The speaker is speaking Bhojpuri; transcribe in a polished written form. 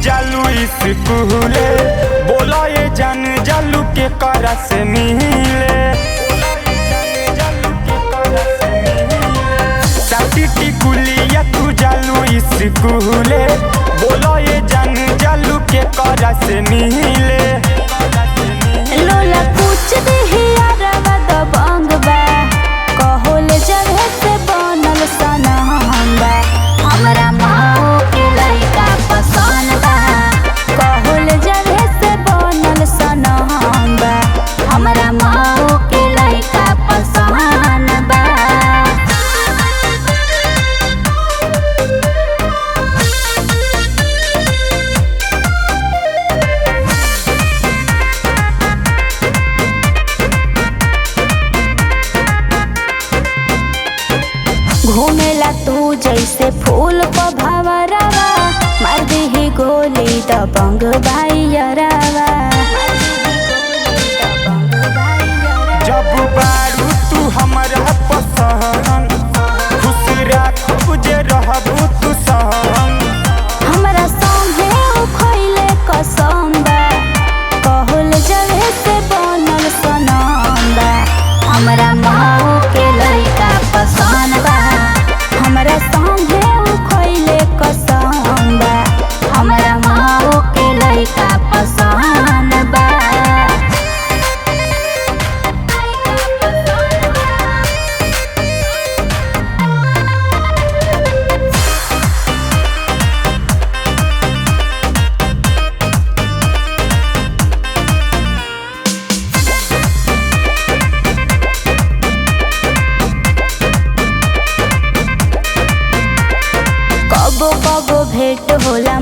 जालू स्कूले, बोला ये जान जालू के करा से मिले। साटी कुलिया तू जालू स्कूले, बोला ये जान जालू के करा से मिले। लोला पूछ दे यारवा दबंग बा, कहोल जगह से बनल सनम बा। हमरा माओ के लइका पसंद बा, कहोल जगह से बनल सनम बा। हमरा माओ के लइका पसंद बा। घूमेला तू जैसे फूल पर भंवरवा, मार दीही गोली दबंग भाईयरवा। जब बारू तू हमरा पसंद, खुश राखब जे रहबू तू संग। हमरा संगे उ खइले कसम बा, कहोल जगह से बनल सनम बा। हमरा माओ के लइका पसंद बा, हमरा संगे उ खइले कसम बा। हमरा माओ के लइका पसंद बा। कबो कबो भेंट होला